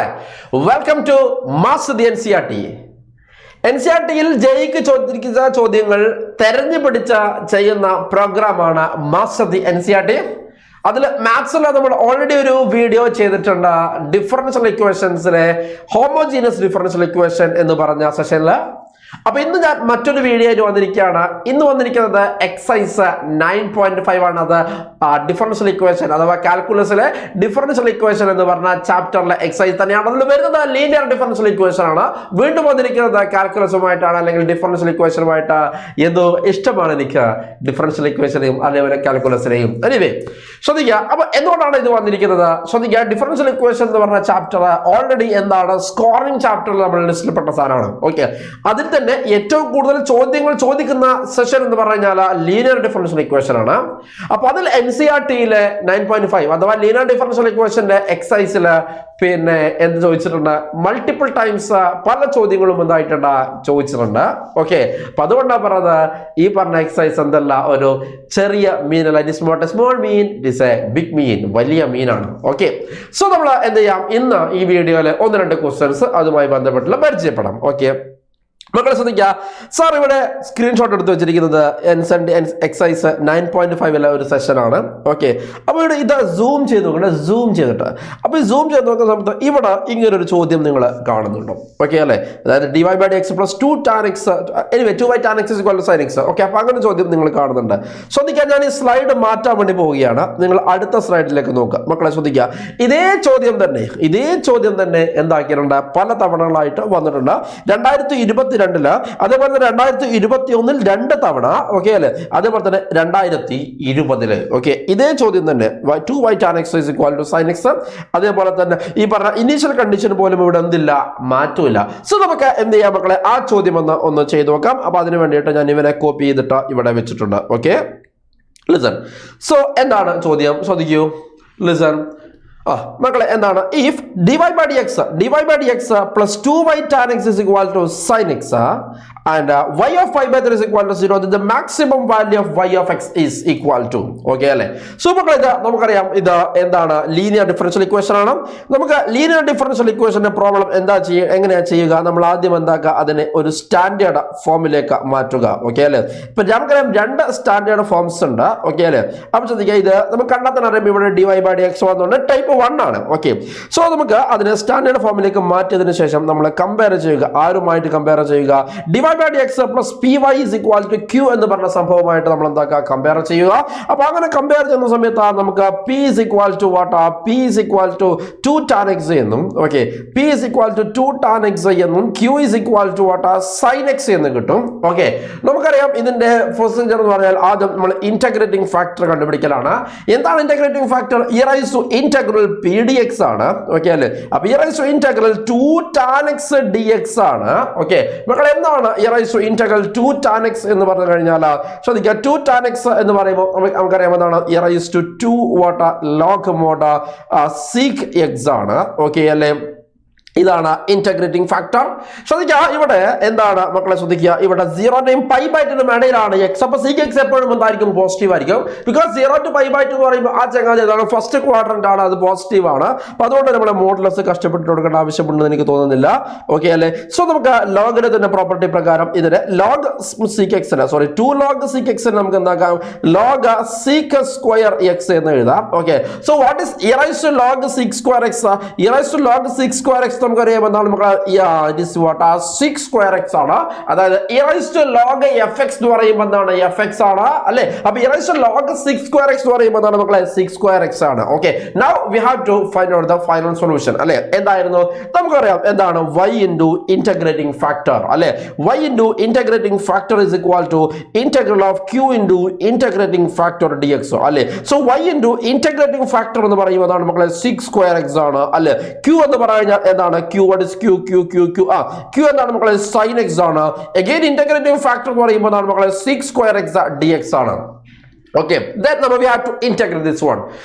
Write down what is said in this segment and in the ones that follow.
മക്കളെ welcome to master the NCERT. NCERTയിൽ ജയിക്ക് ചോദിക്കുന്ന ചോദ്യങ്ങൾ തെരഞ്ഞു പിടിച്ച ചെയ്യുന്ന പ്രോഗ്രാമാണ് മാസ്റ്റർ ദി NCERT. അതിൽ മാത്സിൽ നമ്മൾ ഓൾറെഡി ഒരു വീഡിയോ ചെയ്തിട്ടുണ്ട്. ഡിഫറൻഷ്യൽ ഇക്വേഷൻസിലെ ഹോമോജീനിയസ് ഡിഫറൻഷ്യൽ ഇക്വേഷൻ എന്ന് പറഞ്ഞ സെഷനിൽ. അപ്പൊ ഇന്ന് ഞാൻ മറ്റൊരു വീഡിയോ ആയിട്ട് വന്നിരിക്കുകയാണ്. ഇന്ന് വന്നിരിക്കുന്നത് എക്സസൈസ് 9.5 ആണ്. അത് ഡിഫറൻഷ്യൽ ഇക്വേഷൻ അഥവാ കാൽക്കുലസിലെ ഡിഫറൻഷ്യൽ ഇക്വേഷൻ എന്ന് പറഞ്ഞ ചാപ്റ്ററിലെ എക്സസൈസ് തന്നെയാണ്. അതിൽ വരുന്നത് ലീനിയർ ഡിഫറൻഷ്യൽ ഇക്വേഷൻ ആണ്. വീണ്ടും വന്നിരിക്കുന്നത് കാൽക്കുലസുമായിട്ടാണ്, അല്ലെങ്കിൽ ഡിഫറൻഷ്യൽ ഇക്വേഷനുമായിട്ട്. എന്തോ ഇഷ്ടമാണ് എനിക്ക് ഡിഫറൻഷ്യൽ ഇക്വേഷനെയും അതേപോലെ കാൽക്കുലസിനെയും. എനിവേ ശ്രദ്ധിക്കുക. അപ്പൊ എന്തുകൊണ്ടാണ് ഇത് വന്നിരിക്കുന്നത് ശ്രദ്ധിക്കുക. ഡിഫറൻഷ്യൽ ഇക്വേഷൻ എന്ന് പറഞ്ഞ ചാപ്റ്റർ ഓൾറെഡി എന്താണ് സ്കോറിംഗ് ചാപ്റ്ററിൽ നമ്മൾ ലിസ്റ്റിൽപ്പെട്ട സാധനമാണ്. ഓക്കെ, അതിൽ തന്നെ ഏറ്റവും കൂടുതൽ ചോദ്യങ്ങൾ ചോദിക്കുന്ന സെഷൻ എന്ന് പറഞ്ഞാൽ ലീനിയർ ഡിഫറൻഷ്യൽ ഇക്വേഷൻ ആണ്. അപ്പൊ അതിൽ NCERTയിലെ 9.5 അഥവാ ലീനിയർ ഡിഫറൻഷ്യൽ ഇക്വേഷന്റെ എക്സസൈസില് പിന്നെ എന്ത് ചോദിച്ചിട്ടുണ്ട്, മൾട്ടിപ്പിൾ ടൈംസ് പല ചോദ്യങ്ങളും എന്തായിട്ടുണ്ട് ചോദിച്ചിട്ടുണ്ട്. ഓക്കെ, അപ്പൊ അതുകൊണ്ടാണ് പറഞ്ഞത് ഈ പറഞ്ഞ എക്സസൈസ് എന്തല്ല ഒരു ചെറിയ മീനല്ല. It is not a small മീൻ, ഇറ്റ് ഇസ് എ ബിഗ് മീൻ, വലിയ മീനാണ്. ഓക്കെ, സോ നമ്മൾ എന്ത് ചെയ്യാം, ഇന്ന് ഈ വീഡിയോയിൽ 1-2 ക്വസ്റ്റ്യൻസ് അതുമായി ബന്ധപ്പെട്ടുള്ള പരിചയപ്പെടാം. ഓക്കെ മക്കളെ ശ്രദ്ധിക്കുക. സാർ ഇവിടെ സ്ക്രീൻഷോട്ട് എടുത്ത് വെച്ചിരിക്കുന്നത് എക്സസൈസ് 9.5 ഒരു സെഷനാണ്. ഓക്കെ, അപ്പോൾ ഇവിടെ ഇത് സൂം ചെയ്ത് നോക്കട്ടെ, സൂം ചെയ്തിട്ട്. അപ്പോൾ ഈ സൂം ചെയ്ത് നോക്കുന്ന സമയത്ത് ഇവിടെ ഇങ്ങനൊരു ചോദ്യം നിങ്ങൾ കാണുന്നുണ്ടോ? ഓക്കെ അല്ലേ, അതായത് dy/dx + 2 tan x, anyway 2 tan x = sin x. Okay, അപ്പോൾ അങ്ങനെ ചോദ്യം നിങ്ങൾ കാണുന്നുണ്ട്. ശ്രദ്ധിക്കുക, ഞാൻ ഈ സ്ലൈഡ് മാറ്റാൻ വേണ്ടി പോവുകയാണ്. നിങ്ങൾ അടുത്ത സ്ലൈഡിലേക്ക് നോക്കുക. മക്കളെ ശ്രദ്ധിക്കുക, ഇതേ ചോദ്യം തന്നെ എന്താക്കിയിട്ടുണ്ട്, പല തവണകളായിട്ട് വന്നിട്ടുണ്ട്. 2022 അതേപോലെ തന്നെ 2021 2 തവണ. ഓക്കെ അല്ലെ, അതേപോലെ തന്നെ 2020 ഓക്കെ ഇതേ ചോദ്യം തന്നെ 2 tan x = sin x. അതേപോലെ തന്നെ ഈ പറഞ്ഞ ഇനീഷ്യൽ കണ്ടീഷൻ പോലും ഇവിടെ എന്തില്ല, മാറ്റമില്ല. സോ നമുക്ക് എന്ത് ചെയ്യാം മക്കളെ, ആ ചോദ്യം ഒന്ന് ചെയ്തു നോക്കാം. അപ്പൊ അതിന് വേണ്ടിയിട്ട് ഞാൻ ഇവനെ കോപ്പി ചെയ്തിട്ട് ഇവിടെ വെച്ചിട്ടുണ്ട്. Okay listen. സോ എന്താണ് ചോദ്യം ശ്രദ്ധിക്കൂ. ലിസൺ. മക്കളെ എന്താണ്, if dy/dx + 2y tan x = sin x and y of π/3 = 0, the maximum value of y of x is equal to. Okay അല്ലേ. സോ മക്കളെ ഇത് നമുക്കറിയാം, ഇത് എന്താണ്, ലീനിയർ ഡിഫറൻഷ്യൽ ഇക്വേഷൻ ആണ്. നമുക്ക് ലീനിയർ ഡിഫറൻഷ്യൽ ഇക്വേഷന്റെ പ്രോബ്ലം എങ്ങനെയാ ചെയ്യുക, നമ്മൾ ആദ്യം എന്താക്കുക, അതിനെ ഒരു സ്റ്റാൻഡേർഡ് ഫോമിലേക്ക് മാറ്റുക. ഓക്കെ അല്ലേ. ഇപ്പൊ നമുക്കറിയാം 2 സ്റ്റാൻഡേർഡ് ഫോംസ് ഉണ്ട്. ഓക്കെ അല്ലേ. അപ്പൊ ശ്രദ്ധിക്കുക, ഇത് നമുക്ക് കണ്ടാൽ തന്നെ അറിയാം ഇവിടെ dy/dx വന്നുകൊണ്ട് ടൈപ്പ് 1 ആണ്. ഓക്കെ, സോ നമുക്ക് അതിനെ സ്റ്റാൻഡേർഡ് ഫോമിലേക്ക് മാറ്റിയതിനു ശേഷം നമ്മൾ കമ്പയർ ചെയ്യുക. ആരുമായിട്ട് കമ്പയർ ചെയ്യുക, dy/dx + py = q എന്ന് പറഞ്ഞ സംഭവമായിട്ട് നമ്മൾ എന്താക്കുക, കമ്പയർ ചെയ്യുക. അപ്പൊ അങ്ങനെ കമ്പയർ ചെയ്യുന്ന സമയത്ത് നമുക്ക് p = 2 tan x എന്നും, ഓക്കെ p = 2 tan x എന്നും q = sin x എന്ന് കിട്ടും. ഓക്കെ, നമുക്കറിയാം ഇതിന്റെ പ്രൊസീജിയർ എന്ന് പറഞ്ഞാൽ ആദ്യം നമ്മൾ ഇന്റഗ്രേറ്റിംഗ് ഫാക്ടർ കണ്ടുപിടിക്കലാണ്. എന്താണ് ഇന്റഗ്രേറ്റിംഗ് ഫാക്ടർ? pdx ആണ്. ഓക്കെ അല്ലേ. അപ്പൊ (2 tan x dx ആണ്. ഓക്കെ മക്കളെ, എന്താണ് (2 tan x എന്ന് പറഞ്ഞു കഴിഞ്ഞാൽ ശ്രദ്ധിക്കുക, 2 tan x എന്ന് പറയുമ്പോൾ നമുക്കറിയാം എന്താണ്, (2 log mod sec x ആണ്. ഓക്കെ അല്ലേ. ഇതാണ് ഇന്റഗ്രേറ്റിംഗ് ഫാക്ടർ. ശ്രദ്ധിക്കുക, ഇവിടെ എന്താണ് മക്കളെ ശ്രദ്ധിക്കുക, ഇവിടെ 0-നും π/2 ഇടയിലാണ് x. അപ്പൊ sec x എപ്പോഴും എന്തായിരിക്കും, പോസിറ്റീവ് ആയിരിക്കും. ബിക്കോസ് 0 to π/2 എന്ന് പറയുമ്പോൾ ആ ചങ്ങാതി ഏതാണ്, ഫസ്റ്റ് ക്വാഡ്രന്റ് ആണ്, അത് പോസിറ്റീവ് ആണ്. അപ്പൊ അതുകൊണ്ട് നമ്മളെ മോഡുലസ് കഷ്ടപ്പെട്ട് കൊടുക്കേണ്ട ആവശ്യമുണ്ടെന്ന് എനിക്ക് തോന്നുന്നില്ല. ഓക്കെ അല്ലേ. സോ നമുക്ക് ലോഗരിതത്തിന്റെ പ്രോപ്പർട്ടി പ്രകാരം ഇതിന് log sec x 2 log sec x നമുക്ക് എന്താക്കാം, log sec square x എന്ന് എഴുതാം. Okay, so what is log sec square x? log sec square x നമുക്കറിയാം എന്താണ് മക്കളെ, sec square x ആണ്. അതായത് log fx എന്ന് പറയുമ്പോൾ എന്താണ്, fx ആണ് അല്ലെ. അപ്പൊ log sec square x എന്ന് പറയുമ്പോൾ എന്താണ് മക്കളെ, sec square x ആണ്. Okay, now we have to find out the final solution അല്ലെ. എന്തായിരുന്നു നമുക്കറിയാം, എന്താണ് y into integrating factor അല്ലെ. y into integrating factor is equal to integral of q into integrating factor dx അല്ലെ. So y into integrating factor എന്ന് പറയുമ്പോൾ എന്താണ് മക്കളെ, sec square x ആണ് അല്ലെ. q എന്ന് പറഞ്ഞാൽ എന്താണ്, q, what is q എന്താണ് മക്കളെ, sin x ആണ്. അഗൈൻ ഇന്റഗ്രേറ്റിംഗ് ഫാക്ടർ എന്ന് പറയുമ്പോൾ എന്താണ് മക്കളെ, sec square x dx ആണ്. Okay, then we have to integrate this one.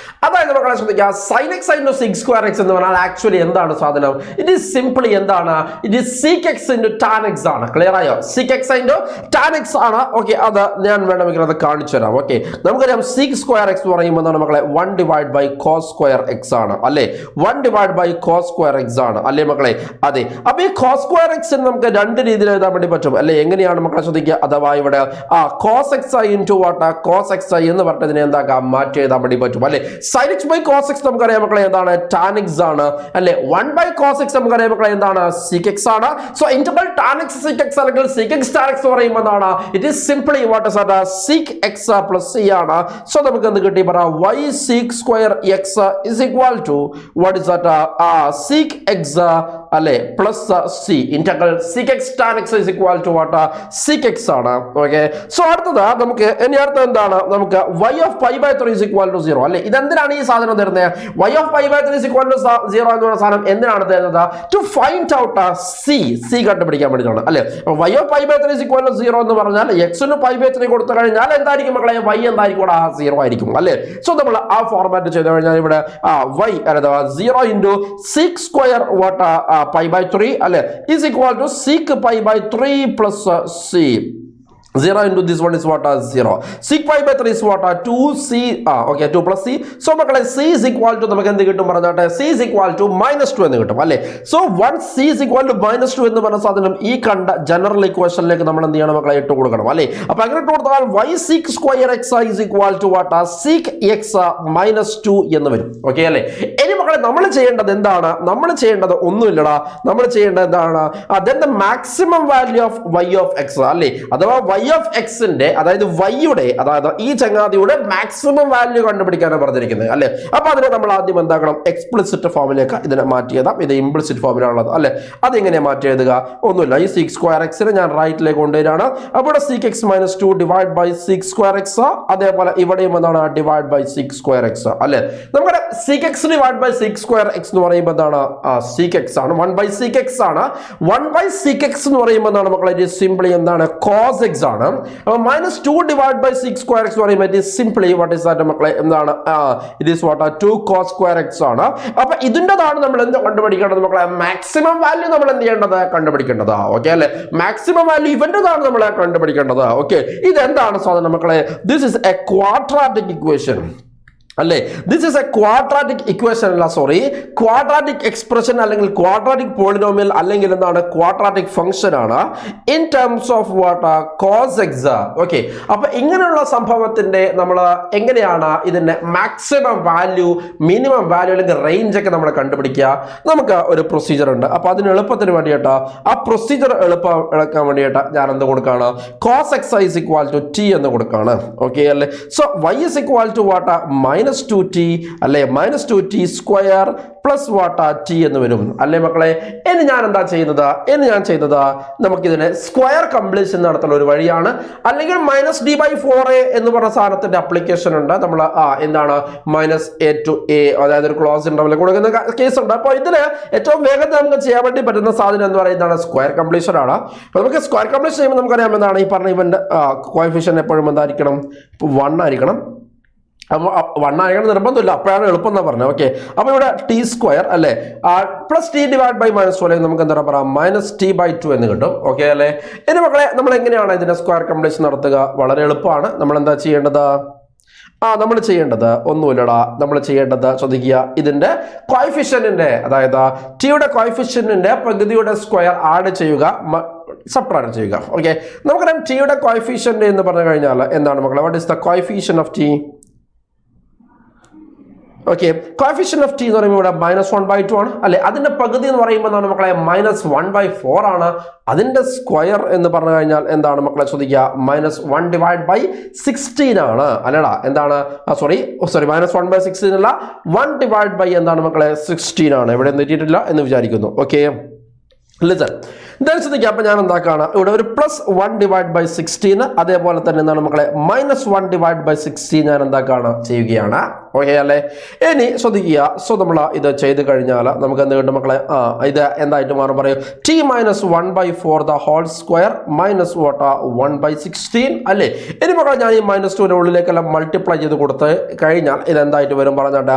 അതായത് മക്കളെ ശ്രദ്ധിക്കുക, sin x into sec square x എന്ന് പറഞ്ഞാൽ ആക്ച്വലി എന്താണ് സാധനം? ഇറ്റ് ഈസ് സിംപ്ലി എന്താണ്? It is sec x into tan x ആണ്. ക്ലിയർ ആയോ? sec x into tan x ആണ്. ഓക്കെ, അത് ഞാൻ വേണമെങ്കിൽ അത് കാണിച്ചു തരാം. ഓക്കെ, നമുക്കറിയാം sec square x എന്ന് പറയുമ്പോൾ എന്താണ് മക്കളെ? 1 divided by cos square x ആണ് അല്ലേ? 1 divided by cos square x ആണ് അല്ലേ മക്കളെ? അതെ. അപ്പോൾ ഈ cos square x നമുക്ക് രണ്ട് രീതിയിൽ എഴുതാൻ വേണ്ടി പറ്റും അല്ലേ? എങ്ങനെയാണ് മക്കളെ ശ്രദ്ധിക്കുക, അഥവാ ഇവിടെ cos xi into what? cos xi എന്ന് പറഞ്ഞതിനെ എന്താക്കാം? മാറ്റി എഴുതാൻ വേണ്ടി പറ്റും അല്ലെ? sin x by cos x നമുക്കറിയാം മക്കളെ എന്താണ്? tan x ആണ് അല്ലെ? 1 by cos x നമുക്കറിയാം മക്കളെ എന്താണ്? sec x ആണ്. So integral tan x sec x അല്ലെങ്കിൽ sec x tan x പറയുമ്പോൾ എന്താണ്? It is simply what is that? sec x plus c ആണ്. സോ നമുക്ക് എന്ത് കിട്ടി? പറ y sec square x is equal to what is that? sec x അല്ലെ plus c integral sec x tan x is equal to what? sec x ആണ്. Okay, so അടുത്തത് നമുക്ക് ഇനി അടുത്ത എന്താണ്? നമുക്ക് y of pi by 3 is equal to 0 അല്ലെ? ഇതെന്തിനാണ് ഈ സാധനം തരുന്നത്? y of pi by 3 is equal to 0 എന്ന് പറയുന്ന സാധനം എന്തിനാണ് തരുന്നത്? ടു ഫൈൻഡ് ഔട്ട് c കണ്ടുപിടിക്കാൻ വേണ്ടിയിട്ടാണ് അല്ലെ? y of pi by 3 is equal to 0 എന്ന് പറഞ്ഞാൽ x ന് pi by 3 കൊടുത്തു കഴിഞ്ഞാൽ എന്തായിരിക്കും മക്കളെ? y എന്തായിരിക്കും? 0 ആയിരിക്കും അല്ലെ? സോ നമ്മൾ ആ ഫോർമാറ്റ് ചെയ്ത് കഴിഞ്ഞാൽ ഇവിടെ y അഥവാ 0 into sec square what pi by 3 അല്ലെ is equal to sec pi by 3 plus c. 0 into this one is what? 0. Sec pi by 3 is what? 2c. Okay, 2 plus c. So മക്കളെ c is equal to നമുക്ക് എന്ത് കിട്ടും പറഞ്ഞാട്ടെ? c is equal to -2 എന്ന് കിട്ടും അല്ലേ? So 1 c is equal to -2 എന്ന് പറഞ്ഞ സാധനം ഈ കണ്ട ജനറൽ ഇക്വേഷനിലേക്ക് നമ്മൾ എന്ത് ചെയ്യണം മക്കളെ? ഇട്ട് കൊടുക്കണം അല്ലേ? അപ്പോൾ അങ്ങനെ ഇട്ട് കൊടുത്താൽ y sec square x is equal to what? sec x -2 എന്ന് വരും. ഓക്കെ അല്ലേ? ഇനി മക്കളെ നമ്മൾ ചെയ്യേണ്ടത് എന്താണ്? നമ്മൾ ചെയ്യേണ്ടത് ഒന്നുമില്ലടാ. നമ്മൾ ചെയ്യേണ്ടത് എന്താണ്? then the maximum value of y of x അല്ലേ? അഥവാ y of x ന്റെ അതായത് y യുടെ അതായത് ഈ ചങ്ങാതിയുടെ മാക്സിമം വാല്യൂ കണ്ടുപിടിക്കാനാണ് പറഞ്ഞിരിക്കുന്നത് അല്ലേ? അപ്പൊ അതിനെ നമ്മൾ ആദ്യം എന്താക്കണം? എക്സ്പ്ലിസിറ്റ് ഫോമിലേക്ക് ഇതിനെ മാറ്റി എഴുതാം. ഇത് ഇംപ്ലിസിറ്റ് ഫോമിലാണുള്ളത് അല്ലെ? അതെങ്ങനെ മാറ്റി എഴുതുക? ഒന്നുമില്ല, ഈ sec square x നെ ഞാൻ റൈറ്റിലേക്ക് കൊണ്ടുവരികയാണ്. അപ്പോൾ sec x - 2 divide by sec square x. അതേപോലെ ഇവിടെയും എന്താണ്? Divide by sec square x അല്ലെ? നമ്മുടെ sec x divide by sec square x എന്ന് പറയുമ്പോൾ എന്താണ്? sec x ആണ്. 1 by sec x ആണ്. 1 by sec x എന്ന് പറയുമ്പോൾ എന്താണ് മക്കളെ? ഇത് സിംപ്ലി എന്താണ്? cos x ആണ്. -2 divided by sec square x എന്ന് പറയുമ്പോൾ it is simply what is that മക്കളെ? എന്താണ്? it is what? 2 cos square x ആണ്. അപ്പൊ ഇതിൻ്റെതാണ് നമ്മൾ എന്ത് കണ്ടുപിടിക്കേണ്ടത് മക്കളെ? മാക്സിമം വാല്യൂ നമ്മൾ എന്ത് ചെയ്യേണ്ടത്? കണ്ടുപിടിക്കേണ്ടത്. ഓക്കെ അല്ലെ? മാക്സിമം വാല്യൂ ഇവന്റേതാണ് നമ്മൾ കണ്ടുപിടിക്കേണ്ടത്. ഓക്കെ, ഇതെന്താണ് സാധനം മക്കളെ? This is a quadratic equation അല്ലേ? This is a quadratic equation അല്ല, സോറി, ക്വാഡ്രാറ്റിക് എക്സ്പ്രഷൻ അല്ലെങ്കിൽ ക്വാഡ്രാറ്റിക് പോളിനോമിയൽ അല്ലെങ്കിൽ എന്താണ്? ക്വാഡ്രാറ്റിക് ഫംഗ്ഷൻ ആണ് in terms of what? Cos x. Okay, അപ്പൊ ഇങ്ങനെയുള്ള സംഭവത്തിന്റെ നമ്മൾ എങ്ങനെയാണ് ഇതിന്റെ മാക്സിമം വാല്യൂ, മിനിമം വാല്യൂ അല്ലെങ്കിൽ റേഞ്ച് ഒക്കെ നമ്മൾ കണ്ടുപിടിക്കുക? നമുക്ക് ഒരു പ്രൊസീജിയർ ഉണ്ട്. അപ്പൊ അതിന് എളുപ്പത്തിന് വേണ്ടിയിട്ട് ആ പ്രൊസീജിയർ എളുപ്പാക്കാൻ വേണ്ടിയിട്ട് ഞാൻ എന്ത് കൊടുക്കുകയാണ്? Cos x is equal to t എന്ന് കൊടുക്കുകയാണ്. ഓക്കെ അല്ലേ? So y is equal to what? -2t അല്ലെ? -2t square plus what? t എന്ന് വരും അല്ലേ മക്കളെ? ഇനി ഞാൻ എന്താ ചെയ്യുന്നത്? നമുക്കിതിനെ സ്ക്വയർ കംപ്ലീഷൻ നടത്തുന്ന ഒരു വഴിയാണ്. അല്ലെങ്കിൽ -d/4a എന്ന് പറഞ്ഞ സാധനത്തിന്റെ അപ്ലിക്കേഷൻ ഉണ്ട്. നമ്മൾ എന്താണ്? -a to a അതായത് ഒരു ക്ലോസ് ഇന്റർവെൽ കൊടുക്കുന്ന കേസ് ഉണ്ട്. അപ്പോൾ ഇതിന് ഏറ്റവും വേഗത്തിൽ നമുക്ക് ചെയ്യാൻ വേണ്ടി പറ്റുന്ന സാധനം എന്ന് പറയുന്നതാണ് സ്ക്വയർ കംപ്ലീഷൻ ആണ്. അപ്പോൾ നമുക്ക് സ്ക്വയർ കംപ്ലീഷൻ ചെയ്യുമ്പോൾ നമുക്കറിയാം എന്താണ് ഈ പറഞ്ഞ ഇവന്റെ കോഎഫിഷ്യന്റ് എപ്പോഴും എന്തായിരിക്കണം? 1 ആയിരിക്കണം. അപ്പോൾ 1 ആയിരിക്കണം നിർബന്ധമില്ല, അപ്പോഴാണ് എളുപ്പം എന്നാ പറഞ്ഞത്. ഓക്കെ, അപ്പോൾ ഇവിടെ ടി സ്ക്വയർ അല്ലേ പ്ലസ് ടി ഡിവൈഡ് ബൈ -2 അല്ലെങ്കിൽ നമുക്ക് എന്താ പറയാം? -t/2 എന്ന് കിട്ടും. ഓക്കെ അല്ലേ? ഇനി മക്കളെ നമ്മൾ എങ്ങനെയാണ് ഇതിന്റെ സ്ക്വയർ കംപ്ലീഷൻ നടത്തുക? വളരെ എളുപ്പമാണ്. നമ്മൾ എന്താ ചെയ്യേണ്ടത്? നമ്മൾ ചെയ്യേണ്ടത് ഒന്നുമില്ലടാ. നമ്മൾ ചെയ്യേണ്ടത് ശ്രദ്ധിക്കുക, ഇതിന്റെ കോഎഫിഷ്യന്റിന്റെ അതായത് ടിയുടെ കോഎഫിഷ്യന്റിന്റെ പകുതിയുടെ സ്ക്വയർ ആഡ് ചെയ്യുക, സബ്ട്രാക്ട് ചെയ്യുക. ഓക്കെ, നമുക്കറിയാം ടിയുടെ കോഎഫിഷ്യന്റ് എന്ന് പറഞ്ഞു കഴിഞ്ഞാൽ എന്താണ് മക്കളെ? What is the coefficient of T? Okay, coefficient of T എന്ന് പറയുമ്പോൾ ഇവിടെ -1/2 ആണ് അല്ലെ? അതിന്റെ പകുതി എന്ന് പറയുമ്പോൾ എന്താണ് മക്കളെ? -1/4 ആണ്. അതിന്റെ സ്ക്വയർ എന്ന് പറഞ്ഞു കഴിഞ്ഞാൽ എന്താണ് മക്കളെ? ശ്രദ്ധിക്കുക, -1 ഡിവൈഡ് ബൈ 16 ആണ് അല്ലടാ? എന്താണ്? സോറി -1/16 അല്ല, 1 ഡിവൈഡ് ബൈ എന്താണ് മക്കളെ? 16 ആണ്. ഇവിടെ തെറ്റിയിട്ടില്ല എന്ന് വിചാരിക്കുന്നു. Okay, listen. ശ്രദ്ധിക്കുക, അപ്പൊ ഞാൻ എന്താക്കാണ്? ഇവിടെ ഒരു +1 ഡിവൈഡ് ബൈ 16 അതേപോലെ തന്നെ എന്താണ് മക്കളെ? -1 ഡിവൈഡ് ബൈ 16 ഞാൻ എന്താക്കാണ്? ചെയ്യുകയാണ്. ഓക്കെ അല്ലേ? ഇനി ശ്രദ്ധിക്കുക. സോ നമ്മൾ ഇത് ചെയ്ത് കഴിഞ്ഞാൽ നമുക്ക് എന്ത് കിട്ടും മക്കളെ? ഇത് എന്തായിട്ട് മാറും പറയൂ? T minus 1/4 the whole square minus 1/16 അല്ലേ? ഇനി മക്കളെ ഞാൻ ഈ -2 ഉള്ളിലേക്കെല്ലാം മൾട്ടിപ്ലൈ ചെയ്ത് കൊടുത്ത് കഴിഞ്ഞാൽ ഇത് എന്തായിട്ട് വരും പറഞ്ഞിട്ട്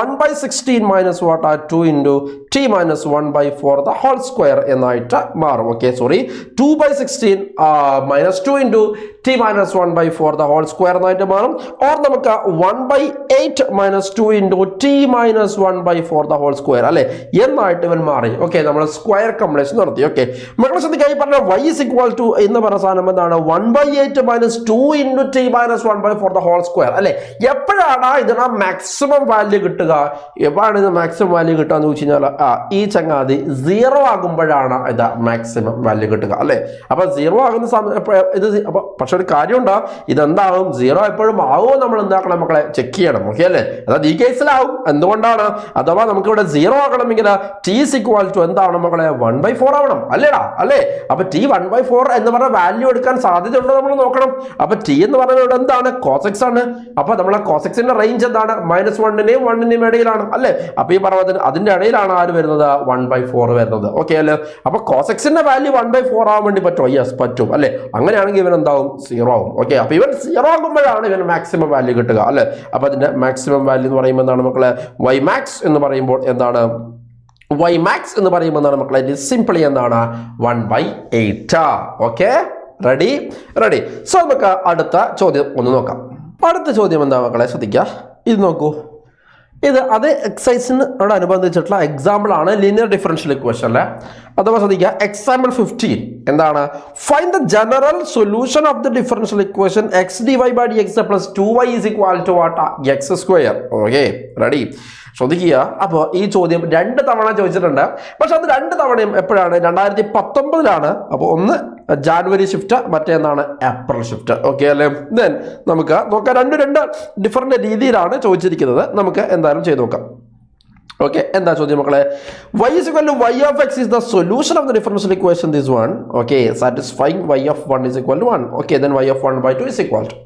1/16 minus 2 into t minus 1/4 the whole square എന്നായിട്ട് മാറും. Okay, sorry, 2/16 minus 2 into t minus 1/4 the whole square എന്നായിട്ട് മാറും. ഓർ നമുക്ക് 1/8 minus 2 into t minus 1/4 the whole square അല്ലെ എന്നായിട്ട് ഇവൻ മാറി. ഓക്കെ, നമ്മൾ സ്ക്വയർ കംപ്ലീഷൻ നടത്തി. ഓക്കെ മക്കളെ ശ്രദ്ധിക്കുക, ഈ പറഞ്ഞ y is equal to എന്ന് പറഞ്ഞ സാധനം എന്താണ്? 1/8 minus 2 into t minus 1/4 the whole square അല്ലെ? എപ്പോഴാണ് ഇതിന് മാക്സിമം വാല്യൂ കിട്ടുക? എപ്പോഴാണ് ഇത് മാക്സിമം വാല്യൂ കിട്ടുക എന്ന് വെച്ച് കഴിഞ്ഞാൽ ഈ ചങ്ങാതി 0 ആകുമ്പോഴാണ് ഇത് മാക്സിമം വാല്യൂ കിട്ടുക അല്ലെ? അപ്പൊ 0 ആകുന്ന സമയം ഇത് അപ്പൊ പക്ഷെ ഒരു കാര്യമുണ്ടോ, ഇതെന്താവും? 0 എപ്പോഴും ആവുമോ നമ്മൾ എന്താക്കണം മക്കളെ? ചെക്ക് ചെയ്യണം. ഓക്കെ അല്ലേ? അതായത് ഈ കേസിലാവും. എന്തുകൊണ്ടാണ്? അഥവാ നമുക്ക് ഇവിടെ 0 ആകണമെങ്കിൽ ടി is equal to എന്താവണം മക്കളെ? 1/4 ആവണം അല്ലേടാ? അല്ലേ? അപ്പൊ ടി 1/4 എന്ന് പറഞ്ഞ വാല്യൂ എടുക്കാൻ സാധ്യതയുണ്ടോ നമ്മൾ നോക്കണം. അപ്പൊ ടി എന്ന് പറയുന്നത് ഇവിടെ എന്താണ്? കോസെക്സ് ആണ്. അപ്പൊ നമ്മളെ കോസെക്സിന്റെ റേഞ്ച് എന്താണ്? -1ന്റെയും 1ന്റെയും ഇടയിലാണ് അല്ലെ? അപ്പൊ ഈ പറഞ്ഞതിന് അതിന്റെ ഇടയിലാണ് ആര് വരുന്നത്? 1/4 വരുന്നത്. ഓക്കെ അല്ലേ? അപ്പൊ കോസെക്സിന്റെ വാല്യൂ 1/4 ആവാൻ വേണ്ടി പറ്റുമോ? യെസ്, പറ്റും അല്ലെ? അങ്ങനെയാണെങ്കിൽ ഇവൻ എന്താവും? 0 ആവും. ഓക്കെ, അപ്പൊ ഇവൻ 0 ആകുമ്പോഴാണ് ഇവൻ മാക്സിമം വാല്യൂ കിട്ടുക അല്ലെ? അപ്പൊ അതിന്റെ മാക്സിമം വാല്യൂ എന്ന് പറയുമ്പോൾ എന്താണ് മക്കളെ? y max എന്ന് പറയുമ്പോൾ എന്താണ്? y max എന്ന് പറയുമ്പോൾ എന്താണ് മക്കളെ? ഇത് സിംപ്ലി എന്താണ്? 1/8. Okay, ready? സോ നമുക്ക് അടുത്ത ചോദ്യം ഒന്ന് നോക്കാം. അടുത്ത ചോദ്യം എന്താ മക്കളെ? ശ്രദ്ധിക്കുക, ഇത് നോക്കൂ. ഇത് അതേ എക്സസൈസിനോടനുബന്ധിച്ചിട്ടുള്ള എക്സാമ്പിൾ ആണ് ലീനിയർ ഡിഫറൻഷ്യൽ ഇക്വേഷനിലെ. അഥവാ ശ്രദ്ധിക്കുക, എക്സാമ്പിൾ 15 എന്താണ്? Find the general solution of the differential equation x dy by dx plus 2y is equal to what? x square. Okay, ready? ശ്രദ്ധിക്കുക. അപ്പോൾ ഈ ചോദ്യം 2 തവണ ചോദിച്ചിട്ടുണ്ട്. പക്ഷെ അത് 2 തവണയും എപ്പോഴാണ്? 2019 അപ്പോൾ ഒന്ന് ജാനുവരി ഷിഫ്റ്റ്, മറ്റേന്നാണ് ഏപ്രിൽ ഷിഫ്റ്റ്. ഓക്കെ അല്ലേ? ദെൻ നമുക്ക് നോക്കാം. രണ്ട് ഡിഫറെന്റ് രീതിയിലാണ് ചോദിച്ചിരിക്കുന്നത്. നമുക്ക് എന്തായാലും ചെയ്ത് നോക്കാം. ഓക്കെ, എന്താ ചോദ്യം മക്കളെ? y is equal to y of x is the solution of the differential equation this one. Okay, satisfying y of 1 is equal to 1. Okay, then y of 1/2 is equal to.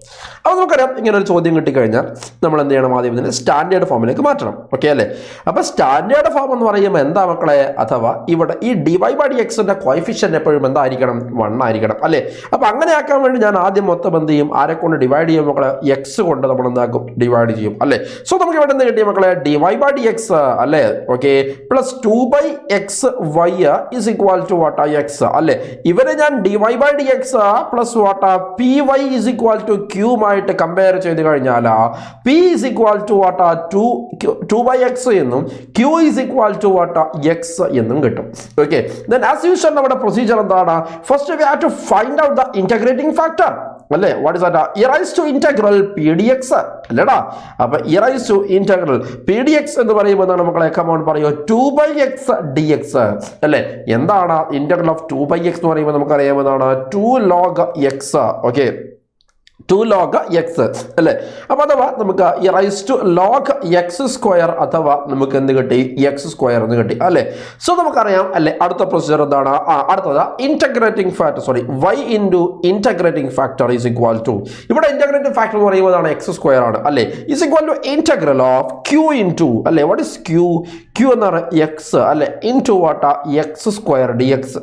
അപ്പോൾ നമുക്കറിയാം, ഇങ്ങനെ ഒരു ചോദ്യം കിട്ടിക്കഴിഞ്ഞാൽ നമ്മൾ എന്ത് ചെയ്യണം? ആദ്യം ഇതിനെ സ്റ്റാൻഡേർഡ് ഫോമിലേക്ക് മാറ്റണം. ഓക്കെ അല്ലേ? അപ്പോൾ സ്റ്റാൻഡേർഡ് ഫോം എന്ന് പറയുമ്പോൾ എന്താ മക്കളെ? അഥവാ ഇവിടെ ഈ dy/dxന്റെ കോഎഫിഷ്യന്റ് എപ്പോഴും എന്തായിരിക്കണം? 1 ആയിരിക്കണം അല്ലേ? അപ്പോൾ അങ്ങനെ ആക്കാൻ വേണ്ടി ഞാൻ ആദ്യം മൊത്തം എന്ത് ചെയ്യും? ആരെ കൊണ്ട് ഡിവൈഡ് ചെയ്യും മക്കളെ? x കൊണ്ട് നമ്മൾ എന്താക്കും? ഡിവൈഡ് ചെയ്യും അല്ലേ? സോ നമുക്ക് ഇവിടെ എന്ത് കിട്ടിയ മക്കളെ? dy/dx അല്ലേ? Okay, plus 2/xy is equal to what? x അല്ലേ? ഇവരെ ഞാൻ dy/dx plus what? py is equal to q ആയിട്ട് കമ്പയർ ചെയ്ത് കഴിഞ്ഞാൽ p is equal to what? 2/x എന്നും q is equal to what? x എന്നും കിട്ടും. ഓക്കെ, then as usual നമ്മുടെ പ്രൊസീജിയർ എന്താണ്? First we have to find out the integrating factor അല്ലേ? What is that? e raised to integral pdx അല്ലേടാ? അപ്പൊ e raised to integral pdx എന്ന് പറയുമ്പോൾ എന്താണ് മക്കളെ? കമോൺ പറയോ? 2/x dx അല്ലേ? എന്താണ് ഇന്റഗ്രൽ ഓഫ് 2/x എന്ന് പറയുമ്പോൾ നമുക്കറിയാവുന്നതാണ് 2 log x. Okay, 2 log x അല്ലേ? അപ്പോൾ അഥവാ നമുക്ക് e raised to log x square അഥവാ നമുക്ക് എന്ത് കിട്ടി? x സ്ക്വയർ എന്ന് കിട്ടി അല്ലേ? സോ നമുക്കറിയാം അല്ലേ അടുത്ത പ്രൊസീജിയർ എന്താണ്? അടുത്തത് integrating factor, sorry, y into integrating factor is equal to, ഇവിടെ ഇന്റഗ്രേറ്റിംഗ് ഫാക്ടർ എന്ന് പറയുന്നതാണ് x സ്ക്വയർ ആണ് അല്ലേ? Is equal to integral of q into അല്ലേ? വാട്ട് ഇസ് q എന്ന് പറഞ്ഞാൽ x അല്ലേ? Into what? x square dx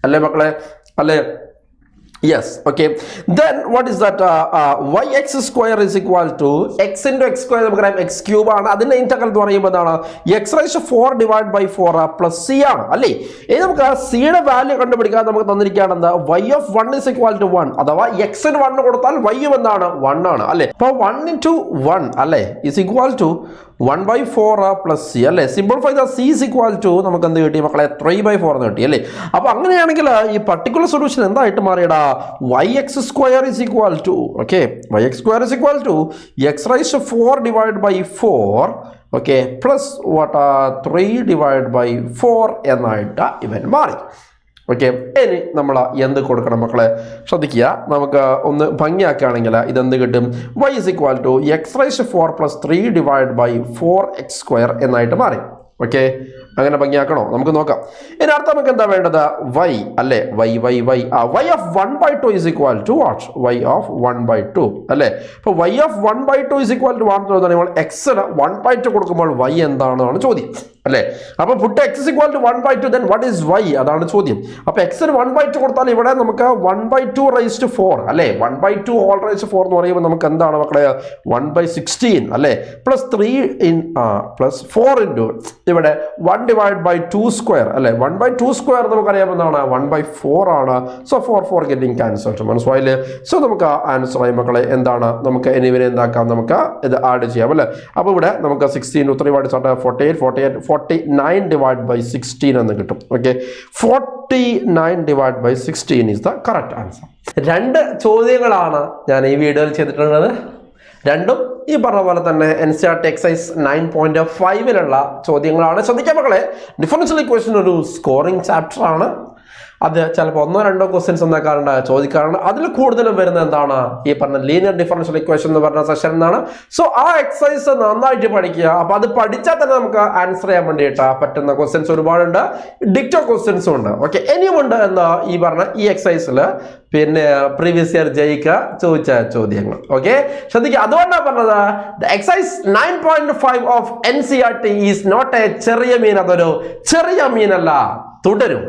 അല്ലേ മക്കളെ? അല്ലേ? Yes, okay. Then what is that? Yx square is equal to x into x square നമുക്കറിയാം x cube ആണ്. അതിന്റെ ഇന്റഗ്രൽ എന്ന് പറയുമ്പോൾ എന്താണ്? x raised to 4 divided by 4 plus c ആണ് അല്ലേ? ഇനി നമുക്ക് c യുടെ വാല്യൂ കണ്ടുപിടിക്കാൻ നമുക്ക് തന്നിരിക്കുകയാണ് എന്താ? y of 1 is equal to 1. അഥവാ x ന് 1 കൊടുത്താൽ y എന്താണ്? 1 ആണ് അല്ലേ? അപ്പോൾ 1 into 1 അല്ലേ is equal to 1/4 plus c അല്ലേ? Simplify the c is equal to നമുക്ക് എന്ത് കിട്ടി മക്കളെ? 3/4 എന്ന് കിട്ടി അല്ലേ? അപ്പോൾ അങ്ങനെയാണെങ്കിൽ ഈ പർട്ടിക്കുലർ സൊല്യൂഷൻ എന്തായിട്ട് മാറിയടാ? yx square is equal to, okay, yx square is equal to x raised to 4 divided by 4, okay, plus what? 3 divided by 4 എന്നായിട്ട് ഇവൻ മാറി. ഓക്കെ, ഇനി നമ്മൾ എന്ത് കൊടുക്കണം മക്കളെ? ശ്രദ്ധിക്കുക, നമുക്ക് ഒന്ന് ഭംഗിയാക്കുകയാണെങ്കിൽ ഇതെന്ത് കിട്ടും? y is equal to x raised to 4 plus 3 divided by 4x square എന്നായിട്ട് മാറി. ഓക്കെ, അങ്ങനെ ഭംഗിയാക്കണോ? നമുക്ക് നോക്കാം. ഇതിനർത്ഥം നമുക്ക് എന്താ വേണ്ടത്? y അല്ലേ, y of 1/2 is equal to what? y of 1/2 അല്ലേ. അപ്പോൾ y of 1/2 is equal to 1 നമ്മൾ x-ന് 1/2 കൊടുക്കുമ്പോൾ y എന്താണെന്നാണ് ചോദ്യം അല്ലേ. അപ്പോൾ put x is equal to 1/2, then what is y? അതാണ് ചോദ്യം. അപ്പോൾ x-ന് 1/2 കൊടുത്താൽ ഇവിടെ നമുക്ക് 1/2 raised to 4 അല്ലേ. 1/2 whole raised to 4 എന്ന് പറയുമ്പോൾ നമുക്ക് എന്താണ് മക്കളെ? 1/16 അല്ലേ, പ്ലസ് 3 4 ഇൻറ്റു ഇവിടെ 1/2 സ്ക്വയർ അല്ലേ. 1/2 സ്ക്വയർ നമുക്കറിയാം എന്താണ്? 1/4 ആണ്. So 4 getting cancel. മനസ്സിലായില്ലേ? സോ നമുക്ക് ആൻസർ ആയി മക്കളെ എന്താണ്? നമുക്ക് എനിവിനെ എന്താക്കാം? നമുക്ക് ഇത് ആഡ് ചെയ്യാം അല്ലേ. അപ്പോൾ ഇവിടെ നമുക്ക് 16 3 49 divided by 16 എന്ന് കിട്ടും. Okay, 49 divided by 16 is the correct answer. 2 ചോദ്യങ്ങളാണ് ഞാൻ ഈ വീഡിയോയിൽ ചെയ്തിട്ടുള്ളത്. രണ്ടും ഈ പറഞ്ഞ പോലെ തന്നെ NCERT എക്സൈസ് 9.5-ലുള്ള ചോദ്യങ്ങളാണ്. ശ്രദ്ധിക്കാൻ മക്കളെ, ഡിഫറൻഷ്യൽ ഇക്വേഷൻ ഒരു സ്കോറിംഗ് ചാപ്റ്റർ ആണ്. അത് ചിലപ്പോൾ 1-2 ക്വസ്റ്റ്യൻസ് എന്താക്കാറുണ്ട്, ചോദിക്കാറുണ്ട്. അതിൽ കൂടുതലും വരുന്നത് എന്താണ്? ഈ പറഞ്ഞ ലീനിയർ ഡിഫറൻഷ്യൽ ഇക്വേഷൻ എന്ന് പറഞ്ഞ സെഷൻ എന്നാണ്. സോ ആ എക്സസൈസ് നന്നായിട്ട് പഠിക്കുക. അപ്പൊ അത് പഠിച്ചാൽ തന്നെ നമുക്ക് ആൻസർ ചെയ്യാൻ വേണ്ടിയിട്ട് പറ്റുന്ന ക്വസ്റ്റ്യൻസ് ഒരുപാടുണ്ട്. ഡിക്റ്റോ ക്വസ്റ്റ്യൻസും ഉണ്ട്. ഓക്കെ, ഇനിയുമുണ്ട് എന്താ ഈ പറഞ്ഞ ഈ എക്സസൈസിൽ പിന്നെ പ്രീവിയസ് ഇയർ ജയിക്ക ചോദിച്ച ചോദ്യങ്ങൾ. ഓക്കെ, ശ്രദ്ധിക്കുക. അതുകൊണ്ടാണ് പറഞ്ഞത് exercise 9.5 of NCERT is not a ചെറിയ മീൻ. അതൊരു ചെറിയ മീനല്ല. തുടരും.